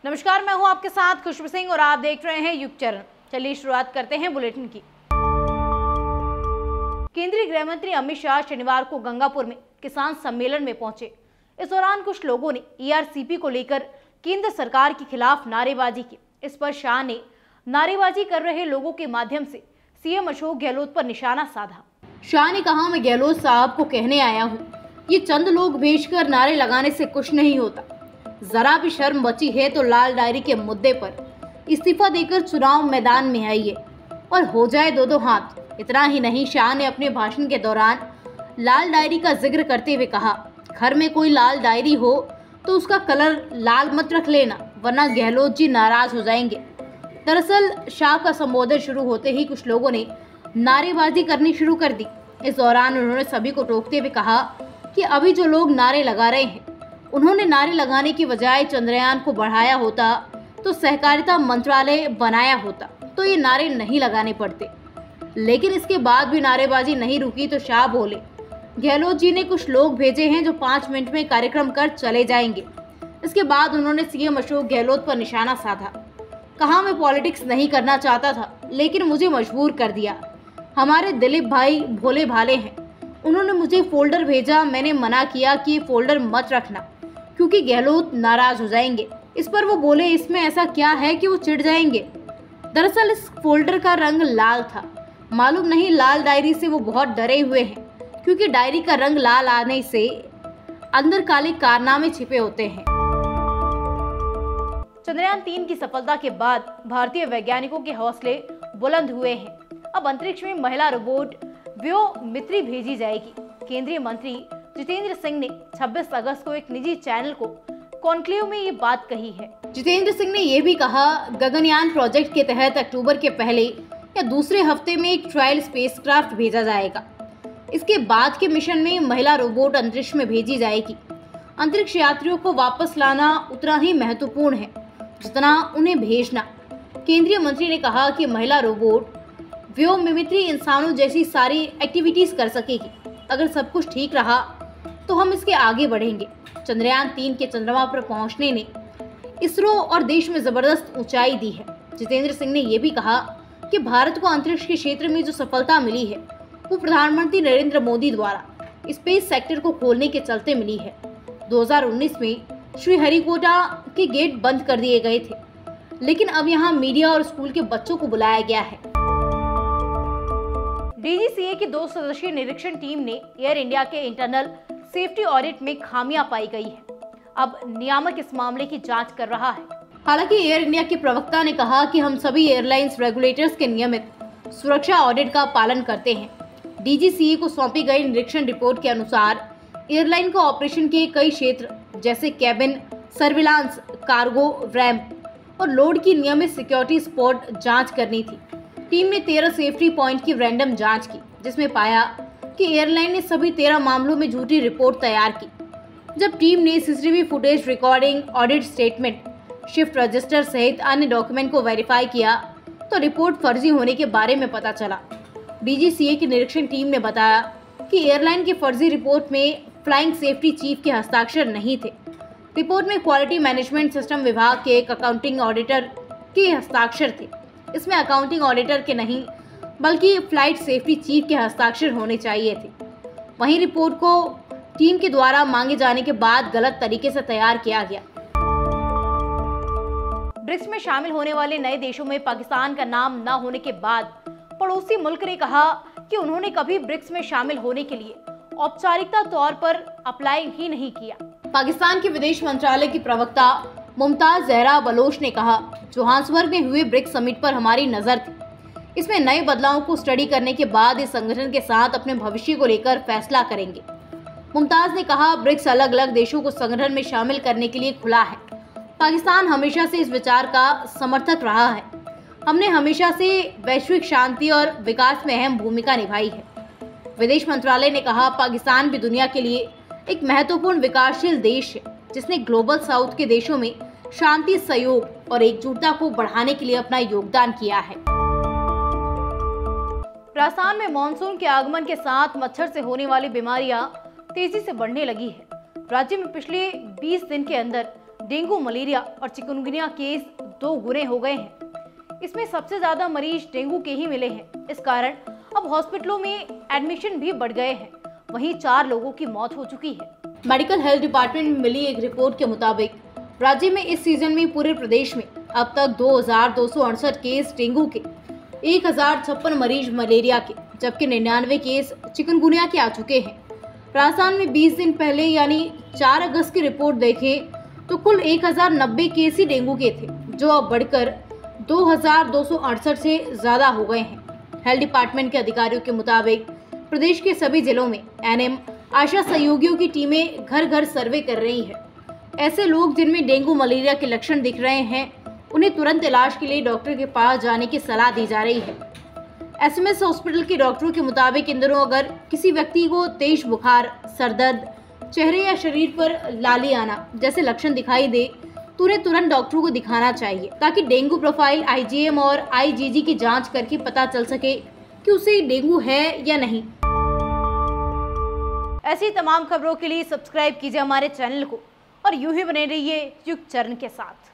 नमस्कार, मैं हूं आपके साथ खुशबू सिंह और आप देख रहे हैं युग चरण। चलिए शुरुआत करते हैं बुलेटिन की। केंद्रीय गृह मंत्री अमित शाह शनिवार को गंगापुर में किसान सम्मेलन में पहुंचे। इस दौरान कुछ लोगों ने ईआरसीपी को लेकर केंद्र सरकार के खिलाफ नारेबाजी की। इस पर शाह ने नारेबाजी कर रहे लोगों के माध्यम से सीएम अशोक गहलोत पर निशाना साधा। शाह ने कहा, मैं गहलोत साहब को कहने आया हूँ, ये चंद लोग भेजकर नारे लगाने से कुछ नहीं होता। जरा भी शर्म बची है तो लाल डायरी के मुद्दे पर इस्तीफा देकर चुनाव मैदान में आइए और हो जाए दो हाथ। इतना ही नहीं, शाह ने अपने भाषण के दौरान लाल डायरी का जिक्र करते हुए कहा, घर में कोई लाल डायरी हो तो उसका कलर लाल मत रख लेना, वरना गहलोत जी नाराज हो जाएंगे। दरअसल शाह का संबोधन शुरू होते ही कुछ लोगों ने नारेबाजी करनी शुरू कर दी। इस दौरान उन्होंने सभी को टोकते हुए कहा कि अभी जो लोग नारे लगा रहे हैं, उन्होंने नारे लगाने की बजाय चंद्रयान को बढ़ाया होता तो सहकारिता मंत्रालय बनाया होता तो ये नारे नहीं लगाने पड़ते। लेकिन इसके बाद भी नारेबाजी नहीं रुकी तो शाह बोले, गहलोत जी ने कुछ लोग भेजे हैं जो 5 मिनट में कार्यक्रम कर चले जाएंगे। इसके बाद उन्होंने सीएम अशोक गहलोत पर निशाना साधा। कहा, मैं पॉलिटिक्स नहीं करना चाहता था लेकिन मुझे मजबूर कर दिया। हमारे दिलीप भाई भोले भाले हैं, उन्होंने मुझे फोल्डर भेजा, मैंने मना किया कि फोल्डर मत रखना क्योंकि गहलोत नाराज हो जाएंगे। इस पर वो बोले, इसमें ऐसा क्या है कि वो चिढ़ जाएंगे। दरअसल इस फोल्डर का रंग लाल था। मालूम नहीं लाल डायरी से वो बहुत डरे हुए हैं क्योंकि डायरी का रंग लाल आने से अंदर काले कारनामे छिपे होते हैं। चंद्रयान 3 की सफलता के बाद भारतीय वैज्ञानिकों के हौसले बुलंद हुए हैं। अब अंतरिक्ष में महिला रोबोट व्योमित्री भेजी जाएगी। केंद्रीय मंत्री जितेंद्र सिंह ने 26 अगस्त को एक निजी चैनल को कॉन्क्लेव में ये बात कही है। जितेंद्र सिंह ने यह भी कहा, गगनयान प्रोजेक्ट के तहत अक्टूबर के पहले या दूसरे हफ्ते में एक ट्रायल स्पेसक्राफ्ट भेजा जाएगा। इसके बाद के मिशन में महिला रोबोट अंतरिक्ष में भेजी जाएगी। अंतरिक्ष यात्रियों को वापस लाना उतना ही महत्वपूर्ण है जितना उन्हें भेजना। केंद्रीय मंत्री ने कहा कि महिला रोबोट व्योमित्री इंसानों जैसी सारी एक्टिविटीज कर सकेगी। अगर सब कुछ ठीक रहा तो हम इसके आगे बढ़ेंगे। चंद्रयान 3 के चंद्रमा पर पहुंचने ने इसरो और देश में जबरदस्त ऊंचाई दी है। जितेंद्र सिंह ने यह भी कहा कि भारत को अंतरिक्ष के क्षेत्र में जो सफलता मिली है वो प्रधानमंत्री नरेंद्र मोदी द्वारा स्पेस सेक्टर को खोलने के चलते मिली है। 2019 में श्रीहरिकोटा के गेट बंद कर दिए गए थे, लेकिन अब यहाँ मीडिया और स्कूल के बच्चों को बुलाया गया है। डीजीसीए की 2 सदस्यीय निरीक्षण टीम ने एयर इंडिया के इंटरनल सेफ्टी ऑडिट में खामियां पाई गई है। अब नियामक इस मामले की जांच कर रहा है। हालांकि एयर इंडिया के प्रवक्ता ने कहा कि हम सभी एयरलाइंस रेगुलेटर्स के नियमित सुरक्षा ऑडिट का पालन करते हैं। डीजीसीए को सौंपी गई निरीक्षण रिपोर्ट के अनुसार एयरलाइन को ऑपरेशन के कई क्षेत्र जैसे कैबिन, सर्विलांस, कार्गो, रैंप और लोड की नियमित सिक्योरिटी स्पॉट जाँच करनी थी। टीम ने 13 सेफ्टी पॉइंट की रैंडम जांच की, जिसमें पाया कि एयरलाइन ने सभी 13 मामलों में झूठी रिपोर्ट तैयार की। जब टीम ने CCTV footage, recording, audit statement, shift register सहित अन्य डॉक्यूमेंट को वेरीफाई किया तो रिपोर्ट फर्जी होने के बारे में पता चला। डीजीसीए की निरीक्षण टीम ने बताया कि एयरलाइन की फर्जी रिपोर्ट में फ्लाइंग सेफ्टी चीफ के हस्ताक्षर नहीं थे। रिपोर्ट में क्वालिटी मैनेजमेंट सिस्टम विभाग के एक अकाउंटिंग ऑडिटर के हस्ताक्षर थे। इसमें अकाउंटिंग ऑडिटर के नहीं बल्कि फ्लाइट सेफ्टी चीफ के हस्ताक्षर होने चाहिए थे। वहीं रिपोर्ट को टीम के द्वारा मांगे जाने के बाद गलत तरीके से तैयार किया गया। ब्रिक्स में शामिल होने वाले नए देशों में पाकिस्तान का नाम न होने के बाद पड़ोसी मुल्क ने कहा कि उन्होंने कभी ब्रिक्स में शामिल होने के लिए औपचारिकता तौर पर अप्लाई ही नहीं किया। पाकिस्तान के विदेश मंत्रालय की प्रवक्ता मुमताज जहरा बलोच ने कहा, जोहान्सबर्ग में हुए ब्रिक्स समिट पर हमारी नजर थी। इसमें नए बदलावों को स्टडी करने के बाद इस संगठन के साथ अपने भविष्य को लेकर फैसला करेंगे। मुमताज ने कहा, ब्रिक्स अलग अलग देशों को संगठन में शामिल करने के लिए खुला है। पाकिस्तान हमेशा से इस विचार का समर्थक रहा है। हमने हमेशा से वैश्विक शांति और विकास में अहम भूमिका निभाई है। विदेश मंत्रालय ने कहा, पाकिस्तान भी दुनिया के लिए एक महत्वपूर्ण विकासशील देश है जिसने ग्लोबल साउथ के देशों में शांति, सहयोग और एकजुटता को बढ़ाने के लिए अपना योगदान किया है। राजस्थान में मानसून के आगमन के साथ मच्छर से होने वाली बीमारियां तेजी से बढ़ने लगी है। राज्य में पिछले 20 दिन के अंदर डेंगू, मलेरिया और चिकनगुनिया केस 2 गुने हो गए हैं। इसमें सबसे ज्यादा मरीज डेंगू के ही मिले हैं। इस कारण अब हॉस्पिटलों में एडमिशन भी बढ़ गए हैं। वहीं 4 लोगों की मौत हो चुकी है। मेडिकल हेल्थ डिपार्टमेंट में मिली एक रिपोर्ट के मुताबिक राज्य में इस सीजन में पूरे प्रदेश में अब तक 2268 केस डेंगू के, 1056 मरीज मलेरिया के, जबकि 99 केस चिकनगुनिया के आ चुके हैं। राजस्थान में 20 दिन पहले यानी 4 अगस्त की रिपोर्ट देखें तो कुल 1090 केस ही डेंगू के थे, जो अब बढ़कर 2268 से ज्यादा हो गए हैं। हेल्थ डिपार्टमेंट के अधिकारियों के मुताबिक प्रदेश के सभी जिलों में एनएम, आशा सहयोगियों की टीमें घर घर सर्वे कर रही है। ऐसे लोग जिनमें डेंगू, मलेरिया के लक्षण दिख रहे हैं, उन्हें तुरंत इलाज के लिए डॉक्टर के पास जाने की सलाह दी जा रही है। एसएमएस हॉस्पिटल के डॉक्टरों के मुताबिक इन दिनों अगर किसी व्यक्ति को तेज बुखार, सरदर्द, चेहरे या शरीर पर लाली आना जैसे लक्षण दिखाई दे तो उन्हें तुरंत डॉक्टरों को दिखाना चाहिए, ताकि डेंगू प्रोफाइल, आईजीएम और आईजीजी की जांच करके पता चल सके कि उसे डेंगू है या नहीं। ऐसी तमाम खबरों के लिए सब्सक्राइब कीजिए हमारे चैनल को और यूं ही बने रहिए युग चरण के साथ।